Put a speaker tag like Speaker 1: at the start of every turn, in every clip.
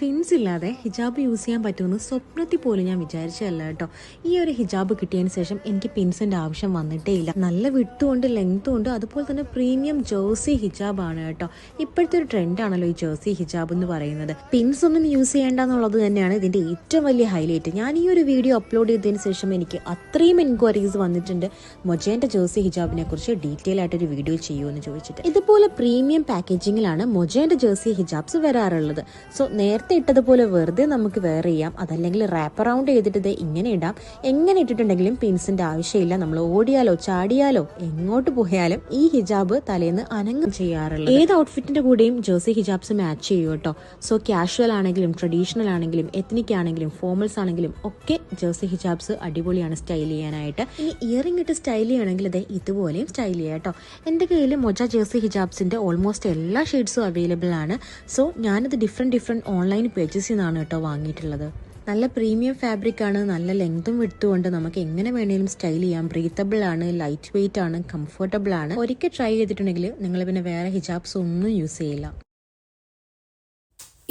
Speaker 1: Pins ഇല്ലാതെ ഹിജാബ് use ചെയ്യാൻ പറ്റുമെന്ന് സ്വപ്നത്തിൽ പോലും ഞാൻ വിചാരിച്ചതല്ല കേട്ടോ. ഈ ഒരു ഹിജാബ് കിട്ടിയതിന് ശേഷം എനിക്ക് പിൻസിന്റെ ആവശ്യം വന്നിട്ടേ ഇല്ല. നല്ല വിട്ടും ഉണ്ട്, ലെങ്ത്തും ഉണ്ട്, അതുപോലെ തന്നെ പ്രീമിയം ജേഴ്സി ഹിജാബാണ് കേട്ടോ. ഇപ്പോഴത്തെ ഒരു ട്രെൻഡാണല്ലോ ഈ ജേഴ്സി ഹിജാബ് എന്ന് പറയുന്നത്. പിൻസ് ഒന്നും യൂസ് ചെയ്യേണ്ട എന്നുള്ളത് തന്നെയാണ് ഇതിന്റെ ഏറ്റവും വലിയ ഹൈലൈറ്റ്. ഞാൻ ഈ ഒരു വീഡിയോ അപ്ലോഡ് ചെയ്തതിന് ശേഷം എനിക്ക് അത്രയും എൻക്വയറീസ് വന്നിട്ടുണ്ട് മൊജേന്റെ ജേഴ്സി ഹിജാബിനെ കുറിച്ച് ഡീറ്റെയിൽ ആയിട്ടൊരു വീഡിയോ ചെയ്യുമെന്ന് ചോദിച്ചിട്ട്. ഇതുപോലെ പ്രീമിയം പാക്കേജിങ്ങിലാണ് മൊജേന്റെ ജേഴ്സി ഹിജാബ്സ് വരാറുള്ളത്. സോ നേരത്തെ ഇട്ടതുപോലെ വെറുതെ നമുക്ക് വെയർ ചെയ്യാം, അതല്ലെങ്കിൽ റാപ്പ് അറൗണ്ട് ചെയ്തിട്ട് ഇങ്ങനെ ഇടാം. എങ്ങനെ ഇട്ടിട്ടുണ്ടെങ്കിലും പിൻസിന്റെ ആവശ്യമില്ല. നമ്മൾ ഓടിയാലോ ചാടിയാലോ എങ്ങോട്ട് പോയാലും ഈ ഹിജാബ് തലേന്ന് അനങ്ങും ചെയ്യാറുള്ളത്. ഏത് ഔട്ട്ഫിറ്റിന്റെ കൂടെയും ജേഴ്സി ഹിജാബ്സ് മാച്ച് ചെയ്യും കേട്ടോ. സോ കാഷ്വൽ ആണെങ്കിലും ട്രഡീഷണൽ ആണെങ്കിലും എത്നിക് ആണെങ്കിലും ഫോർമൽസ് ആണെങ്കിലും ഒക്കെ ജേഴ്സി ഹിജാബ്സ് അടിപൊളിയാണ് സ്റ്റൈൽ ചെയ്യാനായിട്ട്. ഇനി ഇയറിംഗ് ഇട്ട് സ്റ്റൈൽ ചെയ്യണമെങ്കിൽ ഇതുപോലെയും സ്റ്റൈൽ ചെയ്യാം കേട്ടോ. എൻ്റെ കയ്യിൽ മൊജ ജേഴ്സി ഹിജാബ്സിന്റെ ഓൾമോസ്റ്റ് എല്ലാ ഷെയ്ഡ്സും അവൈലബിൾ ആണ്. സോ ഞാനത് ഡിഫറെൻറ്റ് ഓൺലൈൻ പേജസിൽ നിന്നാണ് കേട്ടോ വാങ്ങിയിട്ടുള്ളത്. നല്ല പ്രീമിയം ഫാബ്രിക് ആണ്, നല്ല ലെങ്തും വിഡ്ത്തും ഉണ്ട്. നമുക്ക് എങ്ങനെ വേണേലും സ്റ്റൈൽ ചെയ്യാം. ബ്രീത്തബിൾ ആണ്, ലൈറ്റ് വെയിറ്റ് ആണ്, കംഫർട്ടബിൾ ആണ്. ഒരിക്കൽ ട്രൈ ചെയ്തിട്ടുണ്ടെങ്കിൽ നിങ്ങൾ പിന്നെ വേറെ ഹിജാബ്സ് ഒന്നും യൂസ് ചെയ്യില്ല.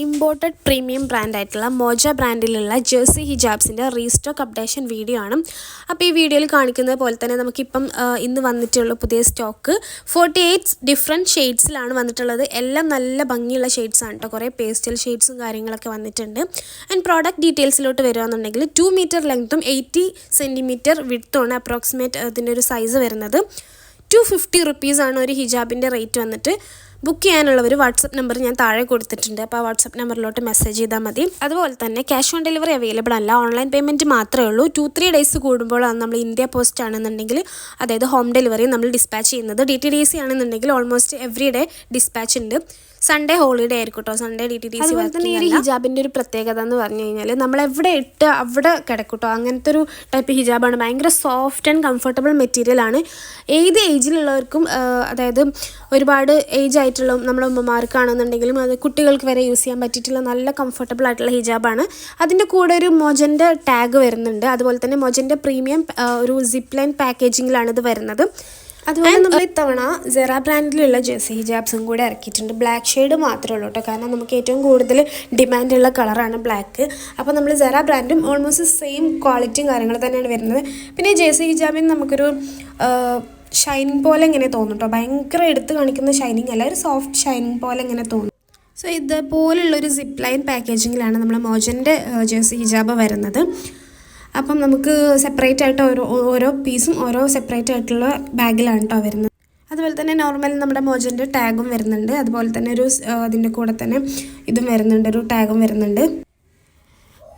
Speaker 2: ഇമ്പോർട്ടഡ് പ്രീമിയം ബ്രാൻഡായിട്ടുള്ള മോജ ബ്രാൻഡിലുള്ള ജേഴ്സി ഹിജാബ്സിൻ്റെ റീസ്റ്റോക്ക് അപ്ഡേഷൻ വീഡിയോ ആണ്. അപ്പോൾ ഈ വീഡിയോയിൽ കാണിക്കുന്നത് പോലെ തന്നെ നമുക്കിപ്പം ഇന്ന് വന്നിട്ടുള്ള പുതിയ സ്റ്റോക്ക് 48 ഡിഫറെൻറ്റ് ഷെയ്ഡ്സിലാണ് വന്നിട്ടുള്ളത്. എല്ലാം നല്ല ഭംഗിയുള്ള ഷെയ്ഡ്സ് ആണ് കേട്ടോ. കുറേ പേസ്റ്റൽ ഷെയ്ഡ്സും കാര്യങ്ങളൊക്കെ വന്നിട്ടുണ്ട്. ആൻഡ് പ്രോഡക്റ്റ് ഡീറ്റെയിൽസിലോട്ട് വരികയാണെന്നുണ്ടെങ്കിൽ 2 മീറ്റർ ലെങ്ത്തും 80 സെൻറ്റിമീറ്റർ വിഡ്ത്തുമാണ് അപ്രോക്സിമേറ്റ് അതിൻ്റെ ഒരു സൈസ് വരുന്നത്. 250 റുപ്പീസാണ് ഒരു ഹിജാബിൻ്റെ റേറ്റ് വന്നിട്ട്. ബുക്ക് ചെയ്യാനുള്ളവർ വാട്സപ്പ് നമ്പർ ഞാൻ താഴെ കൊടുത്തിട്ടുണ്ട്. അപ്പോൾ ആ വാട്സപ്പ് നമ്പറിലോട്ട് മെസ്സേജ് ചെയ്താൽ മതി. അതുപോലെ തന്നെ ക്യാഷ് ഓൺ ഡെലിവറി അവൈലബിൾ അല്ല, ഓൺലൈൻ പേയ്മെൻറ്റ് മാത്രമേ ഉള്ളൂ. 2-3 ഡേയ്സ് കൂടുമ്പോഴാണ് നമ്മൾ ഇന്ത്യ പോസ്റ്റ് ആണെന്നുണ്ടെങ്കിൽ, അതായത് ഹോം ഡെലിവറി നമ്മൾ ഡിസ്പാച്ച് ചെയ്യുന്നത്. DTDC ആണെന്നുണ്ടെങ്കിൽ ഓൾമോസ്റ്റ് എവറി ഡേ ഡിസ്പാച്ച് ഉണ്ട്. സൺഡേ ഹോളിഡേ ആയിരിക്കും കേട്ടോ, സൺഡേ DTDC. അതുപോലെ തന്നെ ഈ ഒരു ഹിജാബിൻ്റെ ഒരു പ്രത്യേകത എന്ന് പറഞ്ഞു കഴിഞ്ഞാൽ നമ്മൾ എവിടെ ഇട്ട് അവിടെ കിടക്കും കേട്ടോ. അങ്ങനത്തെ ഒരു ടൈപ്പ് ഹിജാബാണ്. ഭയങ്കര സോഫ്റ്റ് ആൻഡ് കംഫർട്ടബിൾ മെറ്റീരിയലാണ്. ഏത് ഏജിലുള്ളവർക്കും, അതായത് ഒരുപാട് ഏജ് ആയിട്ടുള്ള നമ്മുടെ ഉമ്മമാർക്കാണെന്നുണ്ടെങ്കിലും അത് കുട്ടികൾക്ക് വരെ യൂസ് ചെയ്യാൻ പറ്റിയിട്ടുള്ള നല്ല കംഫർട്ടബിൾ ആയിട്ടുള്ള ഹിജാബാണ്. അതിൻ്റെ കൂടെ ഒരു മൊജൻ്റെ ടാഗ് വരുന്നുണ്ട്. അതുപോലെ തന്നെ മൊജൻ്റെ പ്രീമിയം ഒരു സിപ്പ് ലൈൻ പാക്കേജിങ്ങിലാണ് ഇത് വരുന്നത്. അതുപോലെ നമ്മൾ ഇത്തവണ സെറ ബ്രാൻഡിലുള്ള ജേഴ്സി ഹിജാബ്സും കൂടെ ഇറക്കിയിട്ടുണ്ട്. ബ്ലാക്ക് ഷെയ്ഡ് മാത്രമേ ഉള്ളൂ കേട്ടോ, കാരണം നമുക്ക് ഏറ്റവും കൂടുതൽ ഡിമാൻഡുള്ള കളറാണ് ബ്ലാക്ക്. അപ്പോൾ നമ്മൾ സെറ ബ്രാൻഡും ഓൾമോസ്റ്റ് സെയിം ക്വാളിറ്റിയും കാര്യങ്ങൾ തന്നെയാണ് വരുന്നത്. പിന്നെ ജേഴ്സി ഹിജാബിന് നമുക്കൊരു ഷൈനിങ് പോലെ ഇങ്ങനെ തോന്നും കേട്ടോ. ഭയങ്കര എടുത്ത് കാണിക്കുന്ന ഷൈനിങ് അല്ല, ഒരു സോഫ്റ്റ് ഷൈനിങ് പോലെ ഇങ്ങനെ തോന്നും. സോ ഇതുപോലുള്ളൊരു സിപ്പ് ലൈൻ പാക്കേജിങ്ങിലാണ് നമ്മൾ മോജൻ്റെ ജേഴ്സി ഹിജാബ് വരുന്നത്. അപ്പം നമുക്ക് സെപ്പറേറ്റ് ആയിട്ട് ഓരോ പീസും ഓരോ സെപ്പറേറ്റ് ആയിട്ടുള്ള ബാഗിലാണ് കേട്ടോ വരുന്നത്. അതുപോലെ തന്നെ നോർമൽ നമ്മുടെ മോജൻ്റെ ടാഗും വരുന്നുണ്ട്. അതുപോലെ തന്നെ ഒരു അതിൻ്റെ കൂടെ തന്നെ ഇതും വരുന്നുണ്ട്, ഒരു ടാഗും വരുന്നുണ്ട്.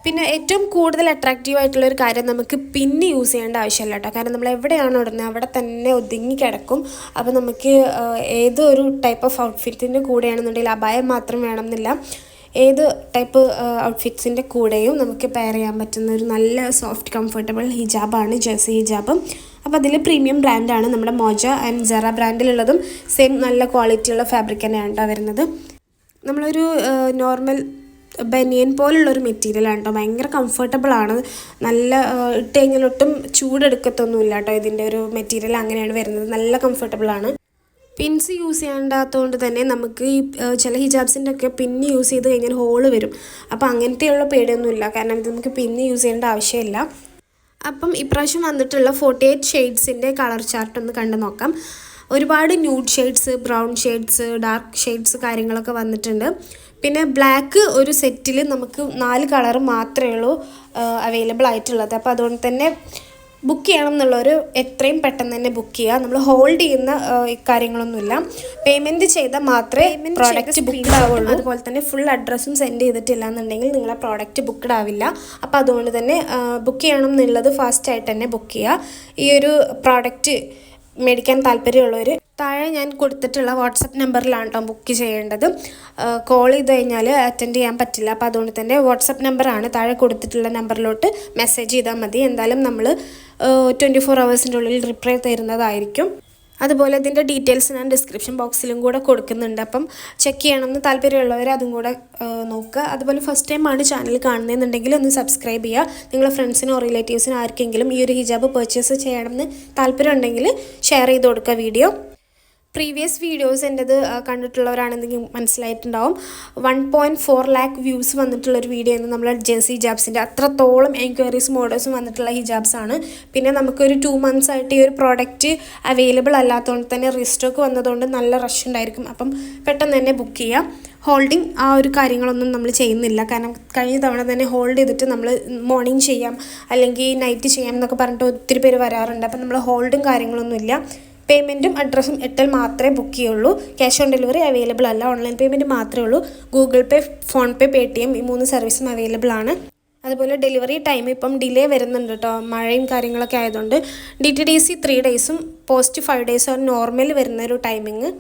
Speaker 2: പിന്നെ ഏറ്റവും കൂടുതൽ അട്രാക്റ്റീവ് ആയിട്ടുള്ളൊരു കാര്യം, നമുക്ക് പിന്നെ യൂസ് ചെയ്യേണ്ട ആവശ്യമില്ല കേട്ടോ. കാരണം നമ്മൾ എവിടെയാണോ ഇടുന്നത് അവിടെ തന്നെ ഒതുങ്ങി കിടക്കും. അപ്പോൾ നമുക്ക് ഏതൊരു ടൈപ്പ് ഓഫ് ഔട്ട്ഫിറ്റിൻ്റെ കൂടെയാണെന്നുണ്ടെങ്കിൽ അബായം മാത്രം വേണമെന്നില്ല, ഏത് ടൈപ്പ് ഔട്ട്ഫിറ്റ്സിൻ്റെ കൂടെയും നമുക്ക് പെയർ ചെയ്യാൻ പറ്റുന്ന ഒരു നല്ല സോഫ്റ്റ് കംഫർട്ടബിൾ ഹിജാബാണ് ജേഴ്സി ഹിജാബ്. അപ്പോൾ അതിൽ പ്രീമിയം ബ്രാൻഡാണ് നമ്മുടെ മോജ ആൻഡ് സെറ ബ്രാൻഡിലുള്ളതും സെയിം നല്ല ക്വാളിറ്റിയുള്ള ഫാബ്രിക് തന്നെയാണ് കേട്ടോ വരുന്നത്. നമ്മളൊരു നോർമൽ ബനിയൻ പോലുള്ളൊരു മെറ്റീരിയലാണ് കേട്ടോ. ഭയങ്കര കംഫർട്ടബിളാണ്. നല്ല ഇട്ട് കഴിഞ്ഞാൽ ഒട്ടും ചൂടെടുക്കത്തൊന്നുമില്ല കേട്ടോ. ഇതിൻ്റെ ഒരു മെറ്റീരിയൽ അങ്ങനെയാണ് വരുന്നത്. നല്ല കംഫർട്ടബിളാണ്. പിൻസ് യൂസ് ചെയ്യാണ്ടാത്തതുകൊണ്ട് തന്നെ നമുക്ക് ഈ ചില ഹിജാബ്സിൻ്റെ ഒക്കെ പിന്ന് യൂസ് ചെയ്ത് കഴിഞ്ഞാൽ ഹോള് വരും. അപ്പോൾ അങ്ങനത്തെയുള്ള പേടിയൊന്നുമില്ല, കാരണം ഇത് നമുക്ക് പിന്ന് യൂസ് ചെയ്യേണ്ട ആവശ്യമില്ല. അപ്പം ഇപ്രാവശ്യം വന്നിട്ടുള്ള 48 ഷെയ്ഡ്സിൻ്റെ കളർ ചാർട്ട് ഒന്ന് കണ്ടു നോക്കാം. ഒരുപാട് nude shades, brown shades, dark shades കാര്യങ്ങളൊക്കെ വന്നിട്ടുണ്ട്. പിന്നെ ബ്ലാക്ക് ഒരു സെറ്റിൽ നമുക്ക് 4 കളർ മാത്രമേ ഉള്ളൂ അവൈലബിൾ ആയിട്ടുള്ളത്. അപ്പോൾ അതുകൊണ്ട് തന്നെ ബുക്ക് ചെയ്യണം എന്നുള്ളവർ എത്രയും പെട്ടെന്ന് തന്നെ ബുക്ക് ചെയ്യുക. നമ്മൾ ഹോൾഡ് ചെയ്യുന്ന കാര്യങ്ങളൊന്നുമില്ല. പേയ്മെൻറ്റ് ചെയ്താൽ മാത്രമേ പ്രോഡക്റ്റ് ബുക്ക്ഡ് ആവുള്ളൂ. അതുപോലെ തന്നെ ഫുൾ അഡ്രസ്സും സെൻഡ് ചെയ്തിട്ടില്ല എന്നുണ്ടെങ്കിൽ നിങ്ങളെ പ്രോഡക്റ്റ് ബുക്ക്ഡ് ആവില്ല. അപ്പോൾ അതുകൊണ്ട് തന്നെ ബുക്ക് ചെയ്യണം എന്നുള്ളത് ഫാസ്റ്റായിട്ട് തന്നെ ബുക്ക് ചെയ്യുക. ഈ ഒരു പ്രോഡക്റ്റ് മേടിക്കാൻ താല്പര്യമുള്ളവർ താഴെ ഞാൻ കൊടുത്തിട്ടുള്ള വാട്സപ്പ് നമ്പറിലാണ് കേട്ടോ ബുക്ക് ചെയ്യേണ്ടത്. കോൾ ചെയ്ത് കഴിഞ്ഞാൽ അറ്റൻഡ് ചെയ്യാൻ പറ്റില്ല. അപ്പോൾ അതുകൊണ്ട് തന്നെ വാട്സപ്പ് നമ്പറാണ്, താഴെ കൊടുത്തിട്ടുള്ള നമ്പറിലോട്ട് മെസ്സേജ് ചെയ്താൽ മതി. എന്തായാലും നമ്മൾ 24 ഹവേഴ്സിൻ്റെ ഉള്ളിൽ റിപ്ലൈ തരുന്നതായിരിക്കും. അതുപോലെ ഇതിൻ്റെ ഡീറ്റെയിൽസ് ഞാൻ ഡിസ്ക്രിപ്ഷൻ ബോക്സിലും കൂടെ കൊടുക്കുന്നുണ്ട്. അപ്പം ചെക്ക് ചെയ്യണമെന്ന് താല്പര്യമുള്ളവർ അതും കൂടെ നോക്കുക. അതുപോലെ ഫസ്റ്റ് ടൈമാണ് ചാനൽ കാണുന്നതെന്നുണ്ടെങ്കിൽ ഒന്ന് സബ്സ്ക്രൈബ് ചെയ്യുക. നിങ്ങളുടെ ഫ്രണ്ട്സിനോ റിലേറ്റീവ്സിനോ ആർക്കെങ്കിലും ഈ ഒരു ഹിജാബ് പർച്ചേസ് ചെയ്യണമെന്ന് താല്പര്യം ഉണ്ടെങ്കിൽ ഷെയർ ചെയ്ത് കൊടുക്കുക വീഡിയോ. പ്രീവിയസ് വീഡിയോസ് എൻ്റെത് കണ്ടിട്ടുള്ളവരാണെന്നെങ്കിൽ മനസ്സിലായിട്ടുണ്ടാവും. 1.4 lakh വ്യൂസ് വന്നിട്ടുള്ളൊരു വീഡിയോ ആണ് നമ്മൾ ജേഴ്സി ഹിജാബ്സിൻ്റെ. അത്രത്തോളം എൻക്വയറീസും ഓർഡേഴ്സും വന്നിട്ടുള്ള ഹിജാബ്സാണ്. പിന്നെ നമുക്കൊരു 2 months ആയിട്ട് ഈ ഒരു പ്രോഡക്റ്റ് അവൈലബിൾ അല്ലാത്തതുകൊണ്ട് തന്നെ റീസ്റ്റോക്ക് വന്നതുകൊണ്ട് നല്ല റഷ് ഉണ്ടായിരിക്കും. അപ്പം പെട്ടെന്ന് തന്നെ ബുക്ക് ചെയ്യാം. ഹോൾഡിങ് ആ ഒരു കാര്യങ്ങളൊന്നും നമ്മൾ ചെയ്യുന്നില്ല. കാരണം കഴിഞ്ഞ തവണ തന്നെ ഹോൾഡ് ചെയ്തിട്ട് നമ്മൾ മോർണിംഗ് ചെയ്യാം അല്ലെങ്കിൽ നൈറ്റ് ചെയ്യാം എന്നൊക്കെ പറഞ്ഞിട്ട് ഒത്തിരി പേര് വരാറുണ്ട്. അപ്പം നമ്മൾ ഹോൾഡും കാര്യങ്ങളൊന്നുമില്ല. പേയ്മെൻറ്റും അഡ്രസ്സും ഇട്ടാൽ മാത്രമേ ബുക്ക് ചെയ്യുള്ളൂ. ക്യാഷ് ഓൺ ഡെലിവറി അവൈലബിൾ അല്ല. ഓൺലൈൻ പേയ്മെൻറ്റ് മാത്രമേ ഉള്ളൂ. ഗൂഗിൾ പേ, ഫോൺ പേ, പേടിഎം ഈ 3 സർവീസും അവൈലബിൾ ആണ്. അതുപോലെ ഡെലിവറി ടൈം ഇപ്പം ഡിലേ വരുന്നുണ്ട് കേട്ടോ. മഴയും കാര്യങ്ങളൊക്കെ ആയതുകൊണ്ട് DTDC 3 days post 5 days normal വരുന്നൊരു ടൈമിങ്.